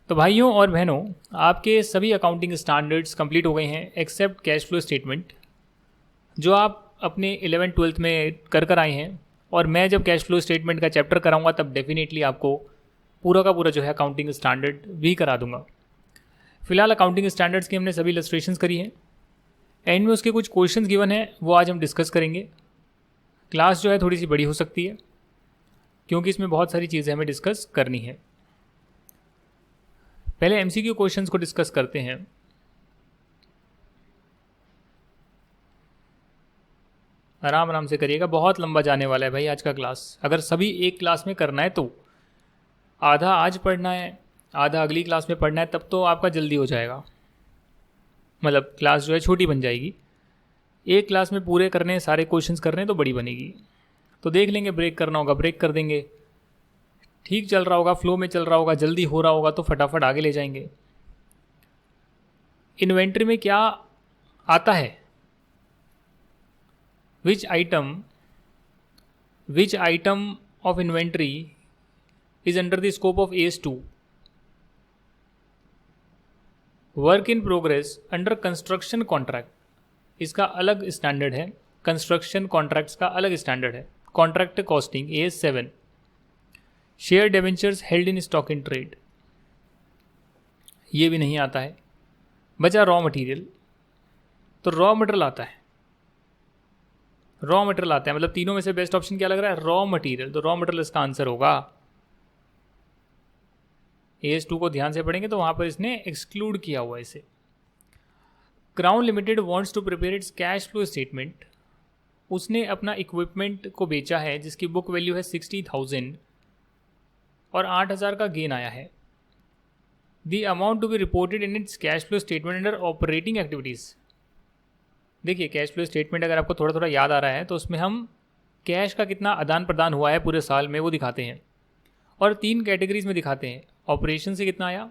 तो भाइयों और बहनों, आपके सभी अकाउंटिंग स्टैंडर्ड्स कंप्लीट हो गए हैं एक्सेप्ट कैश फ्लो स्टेटमेंट, जो आप अपने 11th-12th में कर आए हैं। और मैं जब कैश फ्लो स्टेटमेंट का चैप्टर कराऊंगा तब डेफिनेटली आपको पूरा का पूरा जो है अकाउंटिंग स्टैंडर्ड भी करा दूंगा। फिलहाल अकाउंटिंग स्टैंडर्ड्स की हमने सभी इलस्ट्रेशंस करी हैं। एंड में उसके कुछ क्वेश्चंस गिवन है, वो आज हम डिस्कस करेंगे। क्लास जो है थोड़ी सी बड़ी हो सकती है क्योंकि इसमें बहुत सारी चीज़ें हमें डिस्कस करनी है। पहले एमसीक्यू क्वेश्चंस को डिस्कस करते हैं। आराम आराम से करिएगा, बहुत लंबा जाने वाला है भाई आज का क्लास। अगर सभी एक क्लास में करना है तो आधा आज पढ़ना है, आधा अगली क्लास में पढ़ना है, तब तो आपका जल्दी हो जाएगा। मतलब क्लास जो है छोटी बन जाएगी। एक क्लास में पूरे करने हैं, सारे क्वेश्चंस करने हैं तो बड़ी बनेगी। तो देख लेंगे, ब्रेक करना होगा ब्रेक कर देंगे, ठीक चल रहा होगा, फ्लो में चल रहा होगा, जल्दी हो रहा होगा तो फटाफट आगे ले जाएंगे। इन्वेंट्री में क्या आता है? विच item of inventory is under the scope of AS2? Work in progress under construction contract, इसका अलग स्टैंडर्ड है। कंस्ट्रक्शन कॉन्ट्रैक्ट्स का अलग स्टैंडर्ड है। Contract costing AS7। Share debentures held in stock in trade, ये भी नहीं आता है। बचा रॉ मटेरियल, तो रॉ मटेरियल आता है। रॉ मटेरियल आता है, मतलब तीनों में से बेस्ट ऑप्शन क्या लग रहा है? Raw material. तो रॉ मटेरियल इसका आंसर होगा। AS2 को ध्यान से पढ़ेंगे तो वहां पर इसने एक्सक्लूड किया हुआ है इसे। Crown Limited wants to prepare its cash flow statement. उसने अपना इक्विपमेंट को बेचा है जिसकी बुक वैल्यू है 60,000 और 8,000 का गेन आया है। The amount to be reported in its cash flow statement under operating activities. देखिए, कैश फ्लो स्टेटमेंट अगर आपको थोड़ा थोड़ा याद आ रहा है तो उसमें हम कैश का कितना आदान प्रदान हुआ है पूरे साल में वो दिखाते हैं, और 3 कैटेगरीज में दिखाते हैं। ऑपरेशन से कितना आया,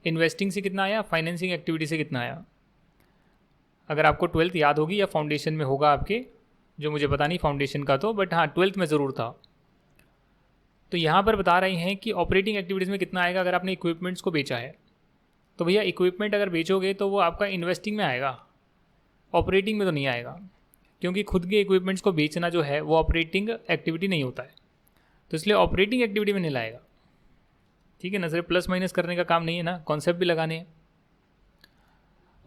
इन्वेस्टिंग से कितना आया, फाइनेंसिंग एक्टिविटी से कितना आया। अगर आपको 12th याद होगी या फाउंडेशन में होगा आपके, जो मुझे पता नहीं फाउंडेशन का तो, बट हाँ 12th में ज़रूर था। तो यहाँ पर बता रहे हैं कि ऑपरेटिंग एक्टिविटीज़ में कितना आएगा अगर आपने इक्विपमेंट्स को बेचा है। तो भैया इक्विपमेंट अगर बेचोगे तो वो आपका इन्वेस्टिंग में आएगा, ऑपरेटिंग में तो नहीं आएगा, क्योंकि खुद के इक्विपमेंट्स को बेचना जो है वो ऑपरेटिंग एक्टिविटी नहीं होता है। तो इसलिए ऑपरेटिंग एक्टिविटी में नहीं लाएगा। ठीक है ना, सिर्फ प्लस माइनस करने का काम नहीं है ना, कॉन्सेप्ट भी लगाने हैं।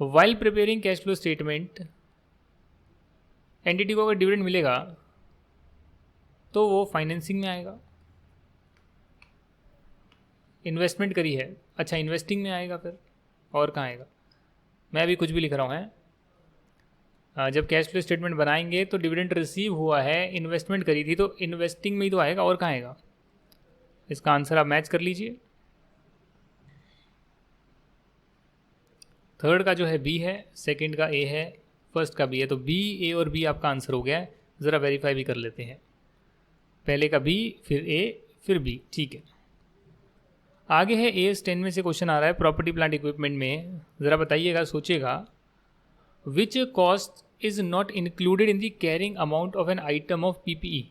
While preparing cash flow statement, entity को अगर डिविडेंड मिलेगा तो वो फाइनेंसिंग में आएगा। इन्वेस्टमेंट करी है, अच्छा इन्वेस्टिंग में आएगा, फिर और कहाँ आएगा? मैं अभी कुछ भी लिख रहा हूँ है। जब कैश फ्लो स्टेटमेंट बनाएंगे तो डिविडेंड रिसीव हुआ है, इन्वेस्टमेंट करी थी तो इन्वेस्टिंग में ही तो आएगा, और कहाँ आएगा? इसका आंसर आप मैच कर लीजिए। थर्ड का जो है B है, सेकंड का A है, फर्स्ट का B है। तो B, A और B आपका आंसर हो गया है। ज़रा वेरीफाई भी कर लेते हैं। पहले का B, फिर A, फिर B। ठीक है, आगे है AS10 में से क्वेश्चन आ रहा है प्रॉपर्टी प्लांट इक्विपमेंट में। ज़रा बताइएगा, सोचिएगा। Which cost is not included in the carrying amount of an item of PPE?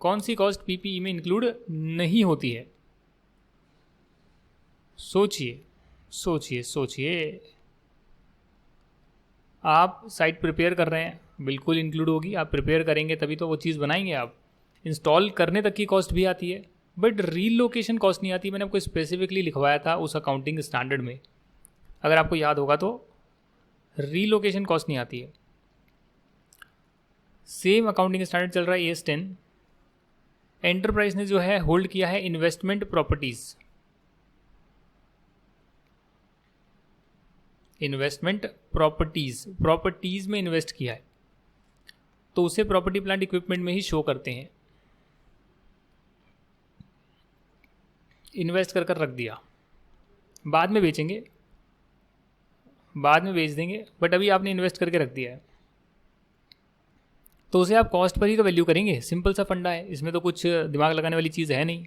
कौन सी कॉस्ट PPE में इंक्लूड नहीं होती है? सोचिए सोचिए सोचिए। आप साइट प्रिपेयर कर रहे हैं, बिल्कुल इंक्लूड होगी। आप प्रिपेयर करेंगे तभी तो वो चीज़ बनाएंगे आप। इंस्टॉल करने तक की कॉस्ट भी आती है, बट रीलोकेशन कॉस्ट नहीं आती। मैंने आपको स्पेसिफिकली लिखवाया था उस अकाउंटिंग स्टैंडर्ड में, अगर आपको याद होगा तो। रीलोकेशन कॉस्ट नहीं आती है। सेम अकाउंटिंग स्टैंडर्ड चल रहा है AS10। एंटरप्राइज ने जो है होल्ड किया है इन्वेस्टमेंट प्रॉपर्टीज। इन्वेस्टमेंट प्रॉपर्टीज में इन्वेस्ट किया है तो उसे प्रॉपर्टी प्लांट इक्विपमेंट में ही शो करते हैं। इन्वेस्ट कर रख दिया, बाद में बेचेंगे, बाद में बेच देंगे, बट अभी आपने इन्वेस्ट करके रख दिया है तो उसे आप कॉस्ट पर ही तो वैल्यू करेंगे। सिंपल सा फंडा है, इसमें तो कुछ दिमाग लगाने वाली चीज़ है नहीं।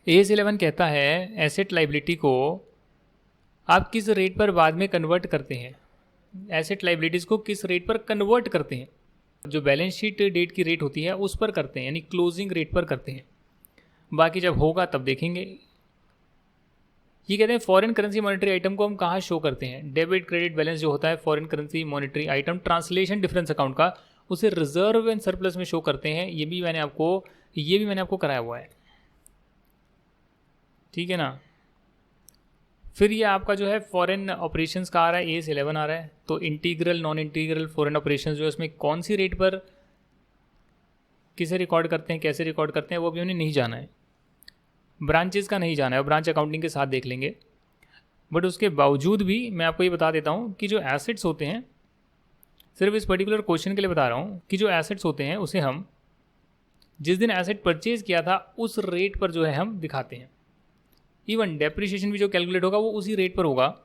AS11 कहता है एसेट लाइबिलिटी को आप किस रेट पर बाद में कन्वर्ट करते हैं। एसेट लाइबिलिटीज़ को किस रेट पर कन्वर्ट करते हैं? जो बैलेंस शीट डेट की रेट होती है उस पर करते हैं, यानी क्लोजिंग रेट पर करते हैं। बाकी जब होगा तब देखेंगे। ये कहते हैं फॉरेन करेंसी मॉनेटरी आइटम को हम कहाँ शो करते हैं, डेबिट क्रेडिट बैलेंस जो होता है foreign currency monetary item translation difference account का, उसे रिजर्व एंड सरप्लस में शो करते हैं। ये भी मैंने आपको कराया हुआ है, ठीक है ना। फिर ये आपका जो है फॉरेन ऑपरेशंस का आ रहा है, AS11 आ रहा है। तो integral non integral foreign operations जो है उसमें कौन सी रेट पर किसे रिकॉर्ड करते हैं, कैसे रिकॉर्ड करते हैं, वो भी उन्हें नहीं जाना है। ब्रांचेस का नहीं जाना है, ब्रांच अकाउंटिंग के साथ देख लेंगे। बट उसके बावजूद भी मैं आपको ये बता देता हूँ कि जो एसेट्स होते हैं, सिर्फ इस पर्टिकुलर क्वेश्चन के लिए बता रहा हूँ कि जो एसेट्स होते हैं उसे हम जिस दिन एसेट परचेज किया था उस रेट पर जो है हम दिखाते हैं। इवन डेप्रिसिएशन भी जो कैलकुलेट होगा वो उसी रेट पर होगा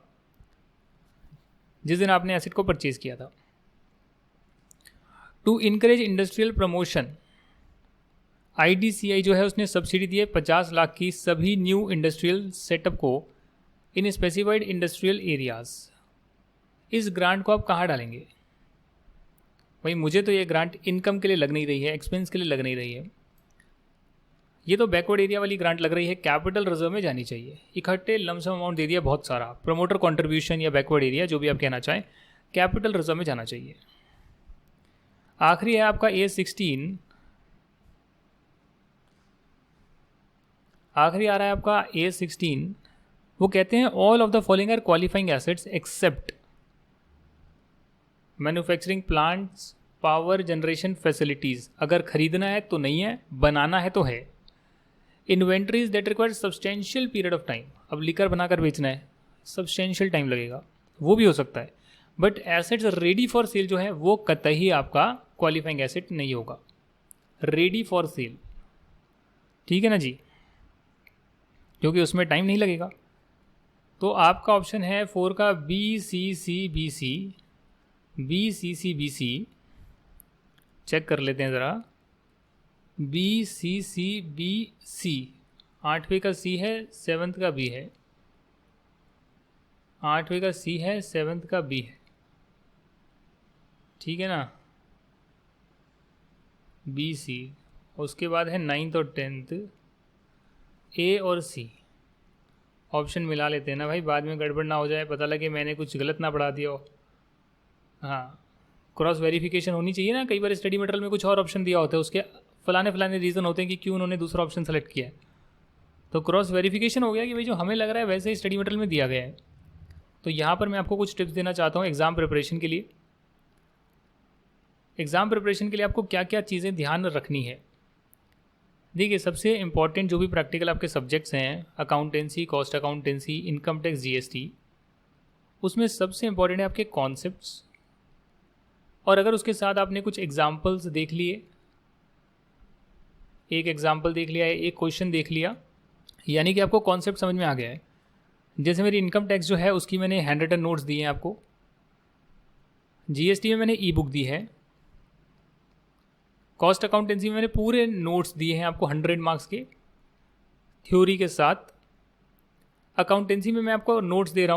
जिस दिन आपने एसेट को परचेज किया था। To encourage industrial promotion, IDCI जो है उसने सब्सिडी दी है 50 लाख की सभी न्यू इंडस्ट्रियल सेटअप को इन स्पेसिफाइड इंडस्ट्रियल एरियाज। इस ग्रांट को आप कहाँ डालेंगे? भाई मुझे तो ये ग्रांट इनकम के लिए लग नहीं रही है, एक्सपेंस के लिए लग नहीं रही है, ये तो बैकवर्ड एरिया वाली ग्रांट लग रही है, कैपिटल रिजर्व में जानी चाहिए। इकट्ठे लमसम अमाउंट दे दिया बहुत सारा, प्रमोटर कंट्रीब्यूशन या बैकवर्ड एरिया जो भी आप कहना चाहें, कैपिटल रिजर्व में जाना चाहिए। आखिरी है आपका A16, आखिरी आ रहा है आपका A16। वो कहते हैं all of the following are qualifying assets except manufacturing plants, power generation facilities. अगर खरीदना है तो नहीं है, बनाना है तो है। Inventories that require substantial period of time, अब लिकर बनाकर बेचना है, सब्सटेंशियल टाइम लगेगा, वो भी हो सकता है। But assets ready for sale जो है वो कतई आपका क्वालिफाइंग एसेट नहीं होगा, रेडी फॉर सेल, ठीक है ना जी, क्योंकि उसमें टाइम नहीं लगेगा। तो आपका ऑप्शन है 4 का BCCBC। BCCBC चेक कर लेते हैं ज़रा। BCCBC 8वें का C है, 7th का B है, 8वें का C है, 7th का B है, ठीक है ना, BC। उसके बाद है 9th और 10th, A और C। ऑप्शन मिला लेते हैं ना भाई, बाद में गड़बड़ ना हो जाए, पता लगे मैंने कुछ गलत ना पढ़ा दिया हो। हाँ, क्रॉस वेरिफिकेशन होनी चाहिए ना, कई बार स्टडी मटेरियल में कुछ और ऑप्शन दिया होता है, उसके फलाने रीज़न होते हैं कि क्यों उन्होंने दूसरा ऑप्शन सेलेक्ट किया है। तो क्रॉस वेरिफिकेशन हो गया कि भाई जो हमें लग रहा है वैसे ही स्टडी मटेरियल में दिया गया है। तो यहाँ पर मैं आपको कुछ टिप्स देना चाहता हूँ एग्ज़ाम प्रिपरेशन के लिए। एग्ज़ाम प्रिपरेशन के लिए आपको क्या क्या चीज़ें ध्यान रखनी है। देखिए, सबसे इंपॉर्टेंट जो भी प्रैक्टिकल आपके सब्जेक्ट्स हैं, accountancy, cost accountancy, income tax, GST, उसमें सबसे इंपॉर्टेंट है आपके कॉन्सेप्ट्स। और अगर उसके साथ आपने कुछ एग्जाम्पल्स देख लिए, एक एग्जाम्पल देख लिया है, एक क्वेश्चन देख लिया, यानी कि आपको कॉन्सेप्ट समझ में आ गया है। जैसे मेरी इनकम टैक्स जो है उसकी मैंने हैंड रिटन नोट्स दिए हैं आपको, GST में मैंने ई-बुक दी है, कॉस्ट अकाउंटेंसी में मैंने पूरे नोट्स दिए हैं आपको 100 मार्क्स के थ्योरी के साथ। अकाउंटेंसी में मैं आपको नोट्स दे रहा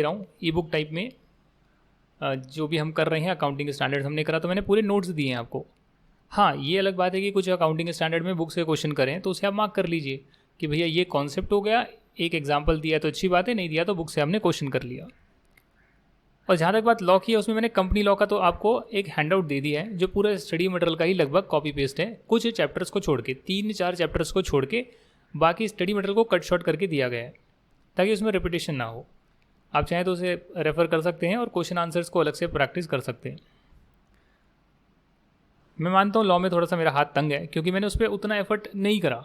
हूँ, ई-बुक टाइप में, जो भी हम कर रहे हैं अकाउंटिंग स्टैंडर्ड हमने करा, तो मैंने पूरे नोट्स दिए हैं आपको। हाँ, ये अलग बात है कि कुछ अकाउंटिंग स्टैंडर्ड में बुक से क्वेश्चन करें तो उसे आप मार्क कर लीजिए कि भैया ये कॉन्सेप्ट हो गया, एक एग्जाम्पल दिया तो अच्छी बात है, नहीं दिया तो बुक से हमने क्वेश्चन कर लिया। और जहाँ तक बात लॉ की है, उसमें मैंने कंपनी लॉ का तो आपको एक हैंड आउट दे दिया है जो पूरा स्टडी मटेरियल का ही लगभग कॉपी पेस्ट है, कुछ चैप्टर्स को छोड़ के, 3-4 चैप्टर्स को छोड़ के बाकी स्टडी मटेरियल को कट शॉर्ट करके दिया गया है ताकि उसमें रिपीटेशन ना हो। आप चाहें तो उसे रेफ़र कर सकते हैं और क्वेश्चन आंसर्स को अलग से प्रैक्टिस कर सकते हैं। मैं मानता हूँ लॉ में थोड़ा सा मेरा हाथ तंग है क्योंकि मैंने उस पर उतना एफर्ट नहीं करा।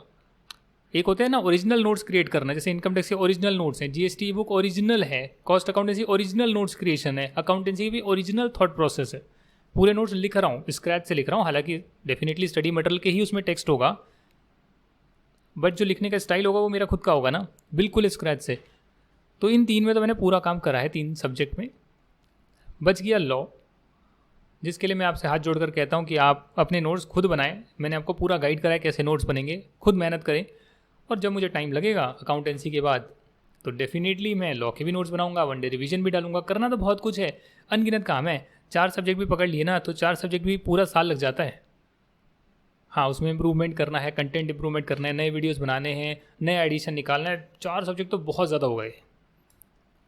एक होते हैं ना ओरिजिनल नोट्स क्रिएट करना, जैसे इनकम टैक्स के ओरिजिनल नोट्स हैं, GST बुक ओरिजिनल है, cost accountancy original notes creation है, अकाउंटेंसी भी ओरिजिनल थॉट प्रोसेस है। पूरे नोट्स लिख रहा हूँ, स्क्रैच से लिख रहा हूँ, हालांकि डेफिनेटली स्टडी मटेरियल के ही उसमें टेक्स्ट होगा, बट जो लिखने का स्टाइल होगा वो मेरा खुद का होगा ना, बिल्कुल स्क्रैच से। तो इन 3 में तो मैंने पूरा काम करा है, 3 सब्जेक्ट में। बच गया लॉ, जिसके लिए मैं आपसे हाथ जोड़कर कहता हूँ कि आप अपने नोट्स खुद बनाएं। मैंने आपको पूरा गाइड कराया कैसे नोट्स बनेंगे, खुद मेहनत करें। और जब मुझे टाइम लगेगा अकाउंटेंसी के बाद तो डेफिनेटली मैं लॉ के भी नोट्स बनाऊंगा, 1 डे रिवीजन भी डालूंगा। करना तो बहुत कुछ है, अनगिनत काम है। 4 सब्जेक्ट भी पकड़ लिए ना तो 4 सब्जेक्ट भी पूरा साल लग जाता है। हाँ, उसमें इम्प्रूवमेंट करना है, कंटेंट इम्प्रूवमेंट करना है, नए वीडियोस बनाने हैं, नए एडिशन निकालना है। 4 सब्जेक्ट तो बहुत ज़्यादा हो गए,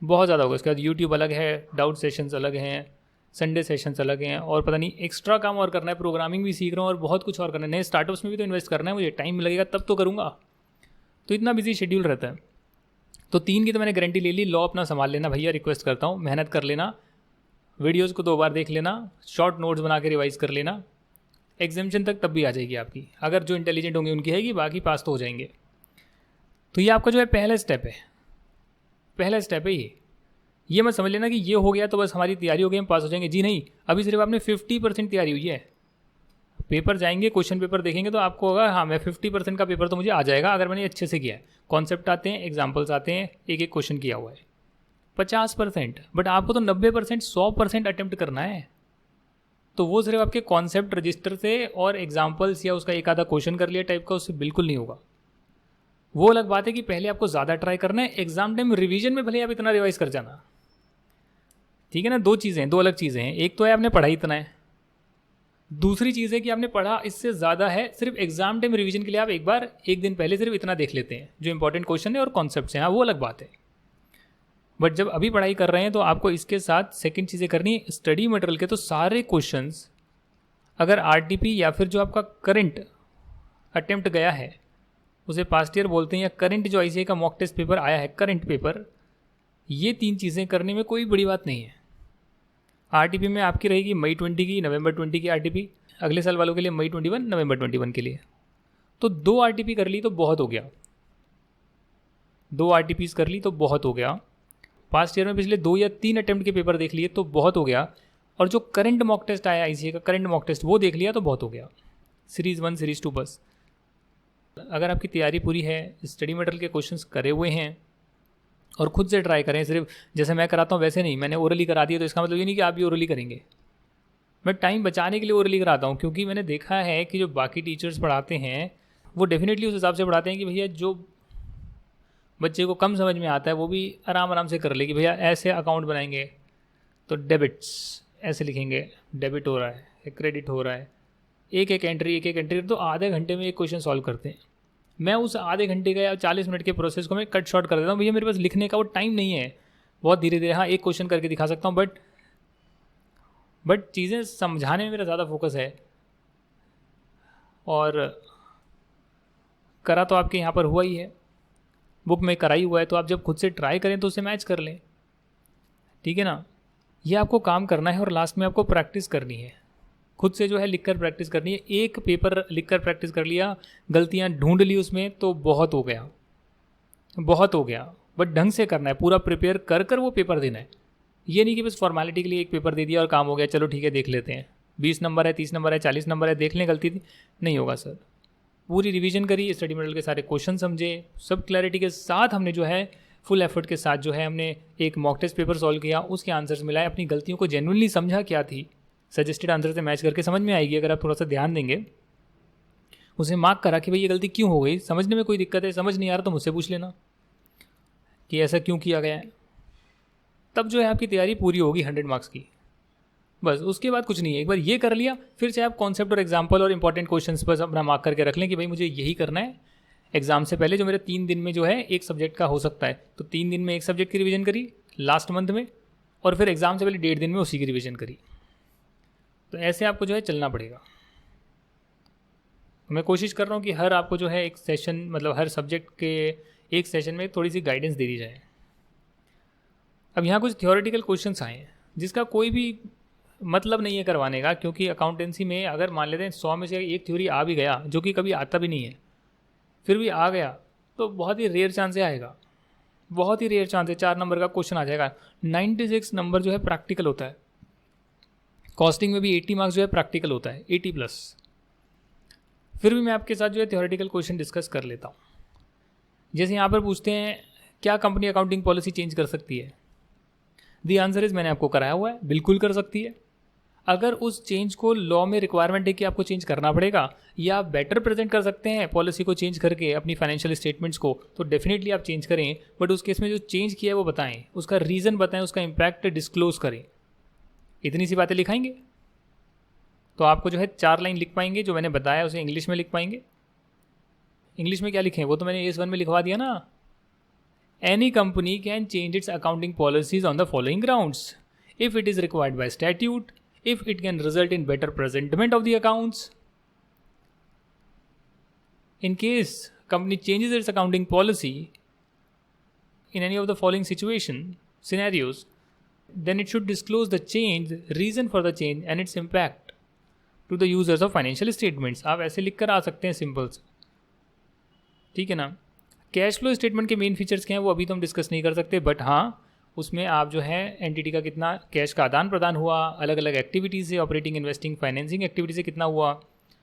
बहुत ज़्यादा हो गए। उसके बाद यूट्यूब अलग है, डाउट सेशंस अलग हैं, संडे सेशंस अलग हैं, और पता नहीं एक्स्ट्रा काम और करना है, प्रोग्रामिंग भी सीख रहा हूँ और बहुत कुछ और करना है। नए स्टार्टअप्स में भी तो इन्वेस्ट करना है मुझे, टाइम लगेगा तब तो करूँगा। तो इतना बिजी शेड्यूल रहता है। तो 3 की तो मैंने गारंटी ले ली। लॉ अपना संभाल लेना भैया, रिक्वेस्ट करता हूँ, मेहनत कर लेना, वीडियोज़ को 2 बार देख लेना, शॉर्ट नोट्स बना के रिवाइज़ कर लेना। एग्जामिशन तक तब भी आ जाएगी आपकी, अगर जो इंटेलिजेंट होंगे उनकी हैगी, बाकी पास तो हो जाएंगे। तो ये आपका जो है पहला स्टेप है, पहला स्टेप है ये मत समझ लेना कि ये हो गया तो बस हमारी तैयारी हो गई, हम पास हो जाएंगे। जी नहीं, अभी सिर्फ आपने 50% तैयारी हुई है। पेपर जाएंगे, क्वेश्चन पेपर देखेंगे तो आपको होगा हाँ मैं 50% का पेपर तो मुझे आ जाएगा अगर मैंने अच्छे से किया है। कॉन्सेप्ट आते हैं, एग्जाम्पल्स आते हैं, एक एक क्वेश्चन किया हुआ है। 50%, बट आपको तो 90%, 100% अटेम्प्ट करना है। तो वो सिर्फ आपके कॉन्सेप्ट रजिस्टर से और एग्जाम्पल्स या उसका एक आधा क्वेश्चन कर लिया टाइप का, उससे बिल्कुल नहीं होगा। वो अलग बात है कि पहले आपको ज़्यादा ट्राई करना है, एग्जाम टाइम रिवीजन में भले आप इतना रिवाइज कर जाना, ठीक है ना। 2 चीज़ें, 2 अलग चीज़ें हैं। एक तो है आपने पढ़ा इतना है, दूसरी चीज़ है कि आपने पढ़ा इससे ज़्यादा है। सिर्फ एग्जाम टाइम रिवीजन के लिए आप एक बार, एक दिन पहले सिर्फ इतना देख लेते हैं जो इंपॉर्टेंट क्वेश्चन है और कॉन्सेप्ट हैं, हाँ वो अलग बात है। बट जब अभी पढ़ाई कर रहे हैं तो आपको इसके साथ सेकंड चीज़ें करनी है, स्टडी मटेरियल के तो सारे क्वेश्चंस, अगर आरटीपी या फिर जो आपका करंट अटेम्प्ट गया है उसे पास्ट ईयर बोलते हैं, या करंट जो आईसीआई का मॉक टेस्ट पेपर आया है, करंट पेपर, ये 3 चीज़ें करने में कोई बड़ी बात नहीं है। आरटीपी में आपकी रहेगी मई 20 की, नवंबर 20 की आरटीपी, अगले साल वालों के लिए मई 21, नवंबर 21 के लिए। तो 2 आरटीपी कर ली तो बहुत हो गया, 2 आरटीपीज कर ली तो बहुत हो गया। पास्ट ईयर में पिछले 2 या 3 अटेम्प्ट के पेपर देख लिए तो बहुत हो गया। और जो करंट मॉक टेस्ट आया आईसीआई का, करंट मॉक टेस्ट वो देख लिया तो बहुत हो गया। सीरीज़ 1 सीरीज़ 2 बस। अगर आपकी तैयारी पूरी है, स्टडी मटेरियल के क्वेश्चंस करे हुए हैं और खुद से ट्राई करें, सिर्फ जैसे मैं कराता हूँ वैसे नहीं, मैंने ओरली करा दिया तो इसका मतलब ये नहीं कि आप भी ओरली करेंगे। मैं टाइम बचाने के लिए ओरली कराता हूँ, क्योंकि मैंने देखा है कि जो बाकी टीचर्स पढ़ाते हैं वो डेफिनेटली उस हिसाब से पढ़ाते हैं कि भैया जो बच्चे को कम समझ में आता है वो भी आराम आराम से कर ले, कि भैया ऐसे अकाउंट बनाएंगे तो डेबिट्स ऐसे लिखेंगे, डेबिट हो रहा है, क्रेडिट हो रहा है, एक एक एंट्री तो आधे घंटे में एक क्वेश्चन सॉल्व करते हैं। मैं उस आधे घंटे का या 40 मिनट के प्रोसेस को मैं कट शॉर्ट कर देता हूँ, भैया मेरे पास लिखने का वो टाइम नहीं है, बहुत धीरे धीरे हाँ एक क्वेश्चन करके दिखा सकता हूँ, बट चीज़ें समझाने में मेरा ज़्यादा फोकस है। और करा तो आपके यहाँ पर हुआ ही है, बुक में करा ही हुआ है, तो आप जब खुद से ट्राई करें तो उसे मैच कर लें, ठीक है ना। ये आपको काम करना है और लास्ट में आपको प्रैक्टिस करनी है, खुद से जो है लिखकर प्रैक्टिस करनी है। एक पेपर लिखकर प्रैक्टिस कर लिया, गलतियाँ ढूंढ ली उसमें तो बहुत हो गया, बहुत हो गया। बट ढंग से करना है, पूरा प्रिपेयर कर कर वो पेपर देना है। ये नहीं कि बस फॉर्मेलिटी के लिए एक पेपर दे दिया और काम हो गया, चलो ठीक है देख लेते हैं, 20 नंबर है, 30 नंबर है, 40 नंबर है, देख लें गलती थी, नहीं होगा सर। पूरी रिवीजन करी, स्टडी मटेरियल के सारे क्वेश्चन समझे, सब क्लैरिटी के साथ हमने जो है फुल एफर्ट के साथ जो है हमने एक मॉक टेस्ट पेपर सॉल्व किया, उसके आंसर्स मिलाए, अपनी गलतियों को जेन्युइनली समझा क्या थी, सजेस्टेड आंसर से मैच करके समझ में आएगी अगर आप थोड़ा सा ध्यान देंगे। उसे मार्क करा कि भाई ये गलती क्यों हो गई, समझने में कोई दिक्कत है, समझ नहीं आ रहा तो मुझसे पूछ लेना कि ऐसा क्यों किया गया है, तब जो है आपकी तैयारी पूरी होगी 100 मार्क्स की। बस उसके बाद कुछ नहीं है, एक बार ये कर लिया फिर चाहे आप कॉन्सेप्ट और एग्जाम्पल और इंपॉर्टेंट क्वेश्चंस पर अपना मार्क करके रख लें कि भाई मुझे यही करना है एग्जाम से पहले, जो मेरे 3 दिन में जो है एक सब्जेक्ट का हो सकता है, तो 3 दिन में एक सब्जेक्ट की रिवीजन करी लास्ट मंथ में, और फिर एग्जाम से पहले 1.5 दिन में उसी की रिवीजन करी। तो ऐसे आपको जो है चलना पड़ेगा। मैं कोशिश कर रहा हूँ कि हर आपको जो है एक सेशन, मतलब हर सब्जेक्ट के एक सेशन में थोड़ी सी गाइडेंस दे दी जाए। अब यहाँ कुछ थियोरेटिकल क्वेश्चंस आए हैं जिसका कोई भी मतलब नहीं है करवाने का, क्योंकि अकाउंटेंसी में अगर मान लेते हैं 100 में से एक थ्योरी आ भी गया, जो कि कभी आता भी नहीं है, फिर भी आ गया तो बहुत ही रेयर चांस से आएगा, बहुत ही रेयर चांस है 4 नंबर का क्वेश्चन आ जाएगा। 96 नंबर जो है प्रैक्टिकल होता है, कॉस्टिंग में भी 80 मार्क्स जो है प्रैक्टिकल होता है, 80+। फिर भी मैं आपके साथ जो है थियोरेटिकल क्वेश्चन डिस्कस कर लेता हूँ। जैसे यहाँ पर पूछते हैं क्या कंपनी अकाउंटिंग पॉलिसी चेंज कर सकती है, दी आंसर इज मैंने आपको कराया हुआ है, बिल्कुल कर सकती है। अगर उस चेंज को लॉ में रिक्वायरमेंट है कि आपको चेंज करना पड़ेगा, या आप बेटर प्रेजेंट कर सकते हैं पॉलिसी को चेंज करके अपनी फाइनेंशियल स्टेटमेंट्स को, तो डेफिनेटली आप चेंज करें, बट उस केस में जो चेंज किया है वो बताएं, उसका रीज़न बताएं, उसका इम्पैक्ट डिस्क्लोज करें। इतनी सी बातें लिखाएंगे, तो आपको जो है 4 लाइन लिख पाएंगे, जो मैंने बताया उसे इंग्लिश में लिख पाएंगे। इंग्लिश में क्या लिखें वो तो मैंने AS1 में लिखवा दिया ना। Any company can change it's accounting policies on the following grounds, if it is required by statute, if it can result in better presentment of the accounts, in case company changes its accounting policy in any of the following scenarios, then it should disclose the change, reason for the change and its impact to the users of financial statements। आप ऐसे लिख कर आ सकते हैं simple से, ठीक है ना। कैश फ्लो स्टेटमेंट के मेन फीचर्स क्या हैं वो अभी तो हम डिस्कस नहीं कर सकते, बट हाँ उसमें आप जो है एंटिटी का कितना कैश का आदान प्रदान हुआ, अलग अलग एक्टिविटीज़ से, ऑपरेटिंग, इन्वेस्टिंग, फाइनेंसिंग एक्टिविटी से कितना हुआ,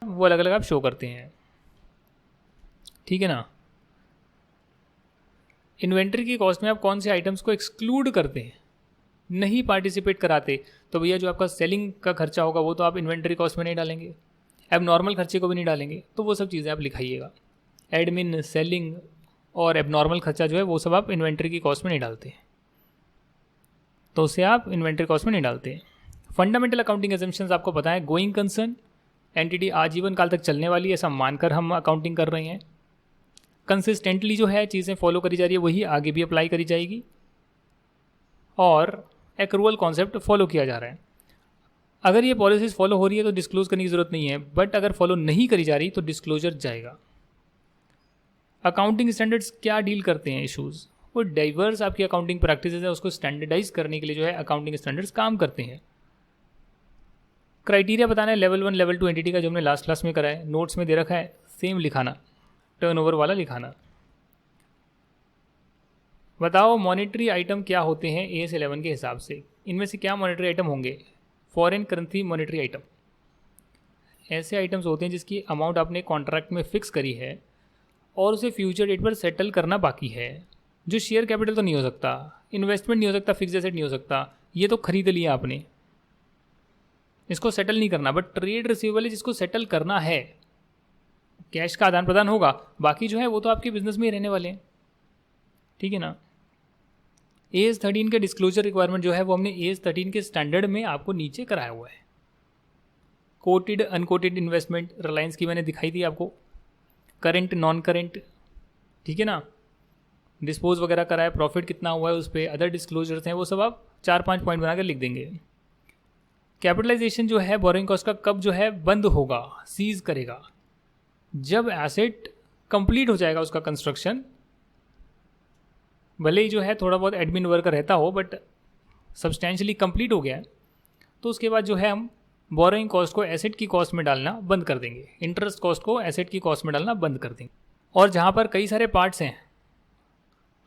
वो अलग अलग आप शो करते हैं, ठीक है ना। इन्वेंट्री की कॉस्ट में आप कौन से आइटम्स को एक्सक्लूड करते हैं, नहीं पार्टिसिपेट कराते, तो भैया जो आपका सेलिंग का खर्चा होगा वो तो आप इन्वेंट्री कॉस्ट में नहीं डालेंगे, अब नॉर्मल खर्चे को भी नहीं डालेंगे, तो वो सब चीज़ें आप लिखाइएगा। एडमिन, सेलिंग और एबनॉर्मल खर्चा जो है वो सब आप इन्वेंट्री की कॉस्ट में नहीं डालते, तो उसे आप इन्वेंट्री कॉस्ट में नहीं डालते। फंडामेंटल अकाउंटिंग एजम्पशंस आपको पता है, गोइंग कंसर्न, एंटिटी आजीवन काल तक चलने वाली है ऐसा मानकर हम अकाउंटिंग कर रहे हैं। कंसिस्टेंटली जो है चीज़ें फॉलो करी जा रही है वही आगे भी अप्लाई करी जाएगी, और एक्रूअल कॉन्सेप्ट फॉलो किया जा रहा है। अगर ये पॉलिसीज फॉलो हो रही है तो डिस्क्लोज करने की ज़रूरत नहीं है, बट अगर फॉलो नहीं करी जा रही तो डिस्क्लोजर जाएगा। अकाउंटिंग स्टैंडर्ड्स क्या डील करते हैं इशूज़, वो डाइवर्स आपकी अकाउंटिंग प्रैक्टिसेस है उसको स्टैंडर्डाइज करने के लिए जो है अकाउंटिंग स्टैंडर्ड्स काम करते हैं। क्राइटेरिया बताना है लेवल 1 लेवल 2 एंटिटी का, जो हमने लास्ट क्लास में करा है, नोट्स में दे रखा है, सेम लिखाना, टर्नओवर वाला लिखाना। बताओ मॉनेटरी आइटम क्या होते हैं AS11 के हिसाब से, इनमें से क्या मॉनेटरी आइटम होंगे। फॉरेन करेंसी मॉनेटरी आइटम, ऐसे आइटम्स होते हैं जिसकी अमाउंट आपने कॉन्ट्रैक्ट में फिक्स करी है और उसे फ्यूचर डेट पर सेटल करना बाकी है, जो शेयर कैपिटल तो नहीं हो सकता, इन्वेस्टमेंट नहीं हो सकता, फिक्स एसेट नहीं हो सकता, ये तो खरीद लिया आपने, इसको सेटल नहीं करना। बट ट्रेड रिसीवेबल जिसको सेटल करना है, कैश का आदान प्रदान होगा, बाकी जो है वो तो आपके बिजनेस में ही रहने वाले हैं, ठीक है ना। AS13 के डिस्क्लोजर रिक्वायरमेंट जो है वो हमने AS13 के स्टैंडर्ड में आपको नीचे कराया हुआ है। कोटेड अनकोटेड इन्वेस्टमेंट रिलायंस की मैंने दिखाई थी आपको, करेंट नॉन करेंट, ठीक है ना, डिस्पोज वगैरह करा है, प्रॉफिट कितना हुआ है उस पर, अदर डिस्क्लोजर्स हैं, वो सब आप 4-5 पॉइंट बना कर लिख देंगे। कैपिटलाइजेशन जो है बोरोइंग कॉस्ट का कब जो है बंद होगा, सीज करेगा, जब एसेट कंप्लीट हो जाएगा उसका कंस्ट्रक्शन, भले ही जो है थोड़ा बहुत एडमिन वर्क रहता हो बट सब्सटेंशियली कंप्लीट हो गया है, तो उसके बाद जो है हम बोरोइंग कॉस्ट को एसेट की कॉस्ट में डालना बंद कर देंगे, इंटरेस्ट कॉस्ट को एसेट की कॉस्ट में डालना बंद कर देंगे। और जहाँ पर कई सारे पार्ट्स हैं,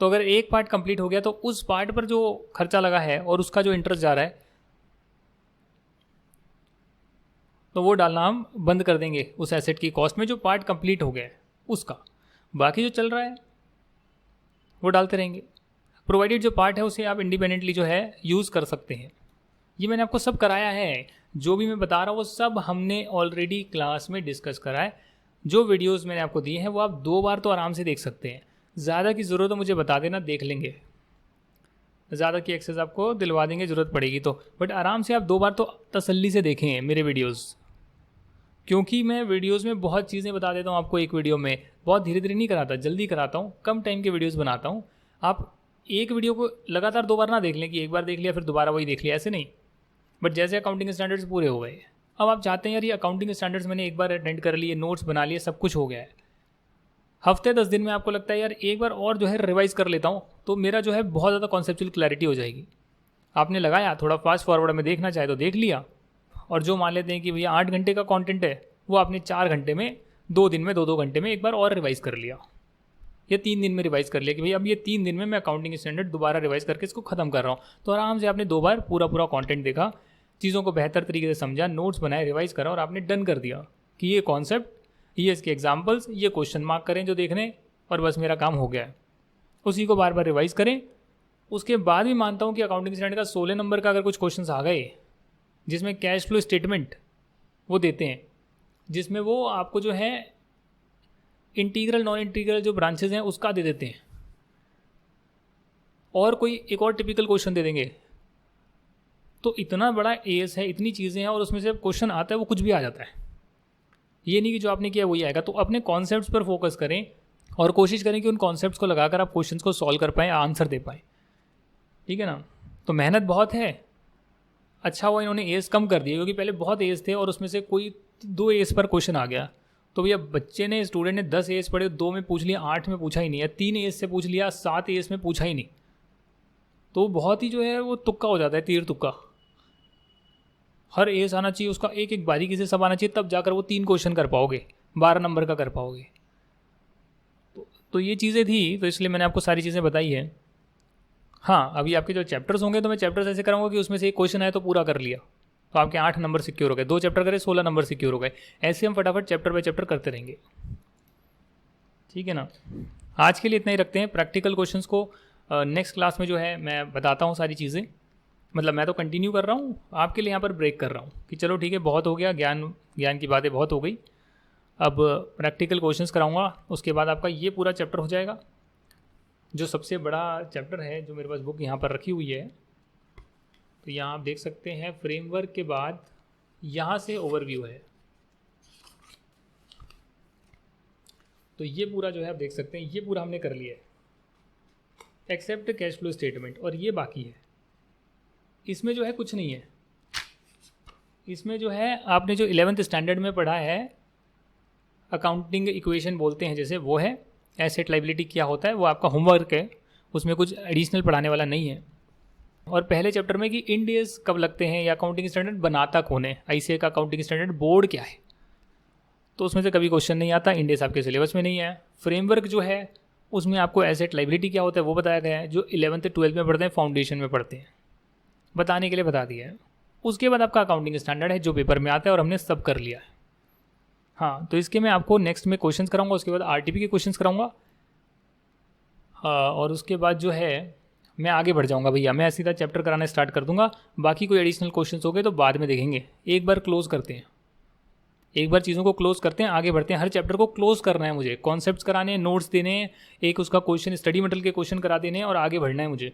तो अगर एक पार्ट कंप्लीट हो गया तो उस पार्ट पर जो खर्चा लगा है और उसका जो इंटरेस्ट जा रहा है तो वो डालना हम बंद कर देंगे उस एसेट की कॉस्ट में जो पार्ट कंप्लीट हो गया है उसका, बाकी जो चल रहा है वो डालते रहेंगे। प्रोवाइडेड जो पार्ट है उसे आप इंडिपेंडेंटली जो है यूज़ कर सकते हैं। ये मैंने आपको सब कराया है, जो भी मैं बता रहा हूँ वो सब हमने ऑलरेडी क्लास में डिस्कस करा है। जो वीडियोस मैंने आपको दिए हैं वो आप 2 बार तो आराम से देख सकते हैं, ज़्यादा की ज़रूरत तो मुझे बता देना, देख लेंगे, ज़्यादा की एक्सेस आपको दिलवा देंगे ज़रूरत पड़ेगी तो, बट आराम से आप 2 बार तो तसल्ली से देखें मेरे वीडियोज़, क्योंकि मैं वीडियोज़ में बहुत चीज़ें बता देता हूँ आपको एक वीडियो में, बहुत धीरे धीरे नहीं कराता, जल्दी कराता हूँ, कम टाइम के वीडियोज़ बनाता हूँ। आप एक वीडियो को लगातार 2 बार ना देख लें कि एक बार देख लिया फिर दोबारा वही देख लिया, ऐसे नहीं। बट जैसे अकाउंटिंग स्टैंडर्ड्स पूरे हो गए, अब आप चाहते हैं यार ये अकाउंटिंग स्टैंडर्ड्स मैंने एक बार अटेंड कर लिए, नोट्स बना लिए, सब कुछ हो गया है, हफ्ते 10 दिन में आपको लगता है यार एक बार और जो है रिवाइज़ कर लेता हूँ तो मेरा जो है बहुत ज़्यादा कॉन्सेप्चुअल क्लैरिटी हो जाएगी। आपने लगाया, थोड़ा फास्ट फॉरवर्ड में देखना चाहे तो देख लिया, और जो मान लेते हैं कि भैया 8 घंटे का कंटेंट है वो आपने 4 घंटे में, 2 दिन में 2-2 घंटे में एक बार और रिवाइज़ कर लिया, या 3 दिन में रिवाइज़ कर लिया कि भाई अब ये 3 दिन में मैं अकाउंटिंग स्टैंडर्ड दोबारा रिवाइज़ करके इसको ख़त्म कर रहा हूँ, तो आराम से आपने 2 बार पूरा कंटेंट देखा, चीज़ों को बेहतर तरीके से समझा, नोट्स बनाए, रिवाइज़ करा और आपने डन कर दिया कि ये कॉन्सेप्ट, ये इसके एग्जाम्पल्स, ये क्वेश्चन मार्क करें जो देखने, और बस मेरा काम हो गया है। उसी को बार बार रिवाइज़ करें। उसके बाद भी मानता हूँ कि अकाउंटिंग स्टैंडर्ड का 16 नंबर का अगर कुछ क्वेश्चन आ गए जिसमें कैश फ्लो स्टेटमेंट वो देते हैं, जिसमें वो आपको जो है इंटीग्रल नॉन इंटीग्रल जो ब्रांचेज हैं उसका दे देते हैं, और कोई एक और टिपिकल क्वेश्चन दे देंगे, तो इतना बड़ा एस है, इतनी चीज़ें हैं और उसमें से क्वेश्चन आता है वो कुछ भी आ जाता है। ये नहीं कि जो आपने किया वही आएगा। तो अपने कॉन्सेप्ट्स पर फोकस करें और कोशिश करें कि उन कॉन्सेप्ट्स को लगाकर आप क्वेश्चंस को सॉल्व कर पाएँ, आंसर दे पाएँ। ठीक है ना। तो मेहनत बहुत है। अच्छा हुआ इन्होंने एज कम कर दिए, क्योंकि पहले बहुत एज थे और उसमें से कोई 2 एज पर क्वेश्चन आ गया। तो भैया बच्चे ने, स्टूडेंट ने 10 एज पढ़े, 2 में पूछ लिया, 8 में पूछा ही नहीं, या 3 एज से पूछ लिया, 7 एज में पूछा ही नहीं। तो बहुत ही जो है वो तुक्का हो जाता है, तीर तुक्का। हर एज आना चाहिए उसका, एक एक बारीकी से सब आना चाहिए, तब जाकर वो 3 क्वेश्चन कर पाओगे, 12 नंबर का कर पाओगे। तो ये चीज़ें थी, तो इसलिए मैंने आपको सारी चीज़ें बताई है। हाँ, अभी आपके जो चैप्टर्स होंगे तो मैं चैप्टर्स ऐसे कराऊंगा कि उसमें से एक क्वेश्चन आए तो पूरा कर लिया, तो आपके 8 नंबर सिक्योर हो गए। 2 चैप्टर करे 16 नंबर सिक्योर हो गए। ऐसे हम फटाफट चैप्टर बाय चैप्टर करते रहेंगे। ठीक है ना। आज के लिए इतना ही रखते हैं। प्रैक्टिकल क्वेश्चंस को नेक्स्ट क्लास में जो है मैं बताता हूँ सारी चीज़ें। मतलब मैं तो कंटिन्यू कर रहा हूँ, आपके लिए यहाँ पर ब्रेक कर रहा हूँ कि चलो ठीक है, बहुत हो गया, ज्ञान की बातें बहुत हो गई। अब प्रैक्टिकल क्वेश्चंस कराऊंगा, उसके बाद आपका ये पूरा चैप्टर हो जाएगा। जो सबसे बड़ा चैप्टर है, जो मेरे पास बुक यहाँ पर रखी हुई है, तो यहाँ आप देख सकते हैं फ्रेमवर्क के बाद यहाँ से ओवरव्यू है। तो ये पूरा जो है आप देख सकते हैं, ये पूरा हमने कर लिया है एक्सेप्ट कैश फ्लो स्टेटमेंट, और ये बाकी है। इसमें जो है कुछ नहीं है। इसमें जो है आपने जो 11th स्टैंडर्ड में पढ़ा है, अकाउंटिंग इक्वेशन बोलते हैं जैसे, वो है। एसेट लायबिलिटी क्या होता है वो आपका होमवर्क है, उसमें कुछ एडिशनल पढ़ाने वाला नहीं है। और पहले चैप्टर में कि इंड एस कब लगते हैं या अकाउंटिंग स्टैंडर्ड बनाता कौन है, आईसीए का अकाउंटिंग स्टैंडर्ड बोर्ड क्या है, तो उसमें से कभी क्वेश्चन नहीं आता। इंड एस आपके सिलेबस में नहीं है। फ्रेमवर्क जो है उसमें आपको एसेट लायबिलिटी क्या होता है वो बताया गया है, जो 11th 12th में पढ़ते हैं, फाउंडेशन में पढ़ते हैं, बताने के लिए बता दिया है। उसके बाद आपका अकाउंटिंग स्टैंडर्ड है जो पेपर में आता है, और हमने सब कर लिया है। हाँ, तो इसके मैं आपको नेक्स्ट में क्वेश्चंस कराऊंगा, उसके बाद आरटीपी के क्वेश्चंस कराऊंगा। और उसके बाद जो है मैं आगे बढ़ जाऊंगा भैया, मैं सीधा चैप्टर कराना स्टार्ट कर दूंगा। बाकी कोई एडिशनल क्वेश्चंस हो गए तो बाद में देखेंगे। एक बार क्लोज करते हैं, एक बार चीज़ों को क्लोज करते हैं, आगे बढ़ते हैं। हर चैप्टर को क्लोज करना है मुझे, कॉन्सेप्ट्स कराने हैं, नोट्स देने हैं, एक उसका क्वेश्चन, स्टडी मटेरियल के क्वेश्चन करा देने हैं, और आगे बढ़ना है मुझे।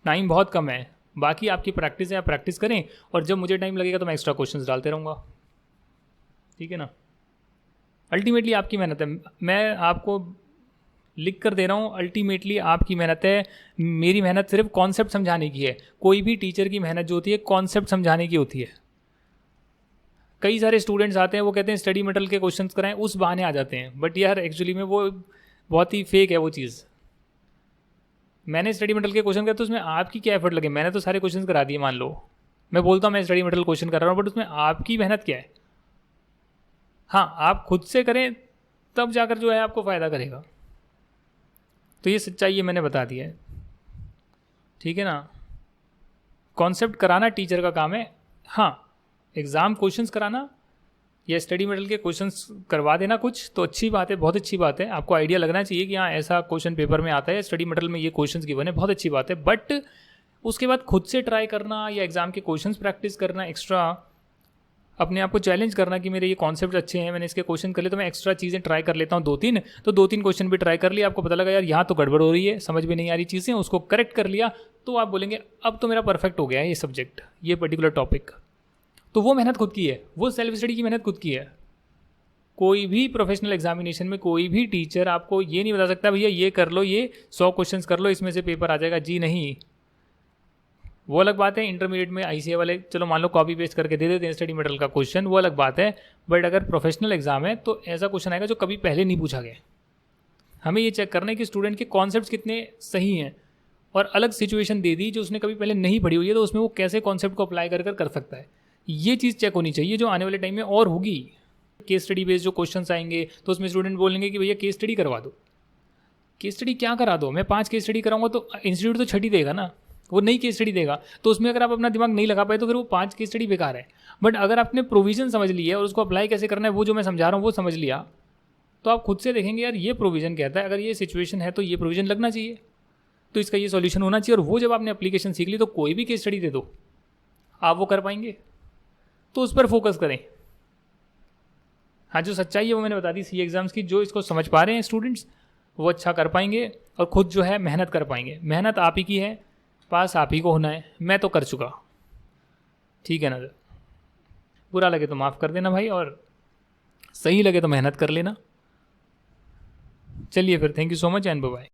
टाइम बहुत कम है, बाकी आपकी प्रैक्टिस है, आप प्रैक्टिस करें, और जब मुझे टाइम लगेगा तो मैं एक्स्ट्रा क्वेश्चंस डालते रहूँगा। ठीक है ना। अल्टीमेटली आपकी मेहनत है, मैं आपको लिख कर दे रहा हूँ, अल्टीमेटली आपकी मेहनत है। मेरी मेहनत सिर्फ कॉन्सेप्ट समझाने की है। कोई भी टीचर की मेहनत जो होती है कॉन्सेप्ट समझाने की होती है। कई सारे स्टूडेंट्स आते हैं, वो कहते हैं स्टडी मटेरियल के क्वेश्चंस कराएं, उस बहाने आ जाते हैं, बट यार एक्चुअली में वो बहुत ही फेक है वो चीज़। मैंने स्टडी मटेरियल के क्वेश्चन किया तो उसमें आपकी क्या एफर्ट लगे, मैंने तो सारे क्वेश्चन करा दिए। मान लो मैं बोलता हूँ मैं स्टडी मटेरियल क्वेश्चन कर रहा हूँ, बट उसमें आपकी मेहनत क्या है। हाँ, आप खुद से करें तब जाकर जो है आपको फ़ायदा करेगा। तो ये सच्चाई है, मैंने बता दिया है। ठीक है ना। कॉन्सेप्ट कराना टीचर का काम है। हाँ, एग्ज़ाम क्वेश्चंस कराना या स्टडी मटेरियल के क्वेश्चंस करवा देना कुछ तो अच्छी बात है, बहुत अच्छी बात है। आपको आइडिया लगना चाहिए कि हाँ ऐसा क्वेश्चन पेपर में आता है, स्टडी मटेरियल में ये क्वेश्चंस गिवन है, बहुत अच्छी बात है। बट उसके बाद खुद से ट्राई करना या एग्ज़ाम के क्वेश्चंस प्रैक्टिस करना, एक्स्ट्रा अपने आप को चैलेंज करना कि मेरे ये कॉन्सेप्ट अच्छे हैं, मैंने इसके क्वेश्चन कर लिए तो मैं एक्स्ट्रा चीज़ें ट्राई कर लेता हूँ 2-3, तो 2-3 क्वेश्चन भी ट्राई कर लिया, आपको पता लगा यार यहाँ तो गड़बड़ हो रही है, समझ में नहीं आ रही चीज़ें, उसको करेक्ट कर लिया, तो आप बोलेंगे अब तो मेरा परफेक्ट हो गया है ये सब्जेक्ट, ये पर्टिकुलर टॉपिक। तो वो मेहनत खुद की है, वो सेल्फ स्टडी की मेहनत खुद की है। कोई भी प्रोफेशनल एग्जामिनेशन में कोई भी टीचर आपको ये नहीं बता सकता भैया ये कर लो, ये 100 क्वेश्चंस कर लो, इसमें से पेपर आ जाएगा। जी नहीं। वो अलग बात है, इंटरमीडिएट में आईसीए वाले चलो मान लो कॉपी पेस्ट करके दे देते हैं स्टडी मटेरियल का क्वेश्चन, वो अलग बात है। बट अगर प्रोफेशनल एग्जाम है तो ऐसा क्वेश्चन आएगा जो कभी पहले नहीं पूछा गया। हमें ये चेक करना है कि स्टूडेंट के कॉन्सेप्ट्स कितने सही हैं, और अलग सिचुएशन दे दी जो उसने कभी पहले नहीं पढ़ी हुई है तो उसमें वो कैसे कॉन्सेप्ट को अप्लाई कर सकता है। ये चीज़ चेक होनी चाहिए, जो आने वाले टाइम में और होगी। केस स्टडी बेस्ड जो क्वेश्चंस आएंगे तो उसमें स्टूडेंट बोलेंगे कि भैया केस स्टडी करवा दो। केस स्टडी क्या करा दो, मैं 5 केस स्टडी कराऊंगा तो इंस्टीट्यूट तो छठी देगा ना, वो नई केस स्टडी देगा। तो उसमें अगर आप अपना दिमाग नहीं लगा पाए तो फिर वो 5 केस स्टडी बेकार है। बट अगर आपने प्रोविजन समझ ली है और उसको अप्लाई कैसे करना है वो जो मैं समझा रहा हूँ वो समझ लिया, तो आप खुद से देखेंगे यार ये प्रोविजन कहता है, अगर ये सिचुएशन है तो ये प्रोविजन लगना चाहिए, तो इसका ये सॉल्यूशन होना चाहिए। और वो जब आपने एप्लीकेशन सीख ली तो कोई भी केस स्टडी दे दो, आप वो कर पाएंगे। तो उस पर फोकस करें। हाँ, जो सच्चाई है वो मैंने बता दी सी एग्ज़ाम्स की। जो इसको समझ पा रहे हैं स्टूडेंट्स वो अच्छा कर पाएंगे और खुद जो है मेहनत कर पाएंगे। मेहनत आप ही की है, पास आप ही को होना है, मैं तो कर चुका। ठीक है ना सर? बुरा लगे तो माफ़ कर देना भाई, और सही लगे तो मेहनत कर लेना। चलिए फिर, thank you so much and bye bye.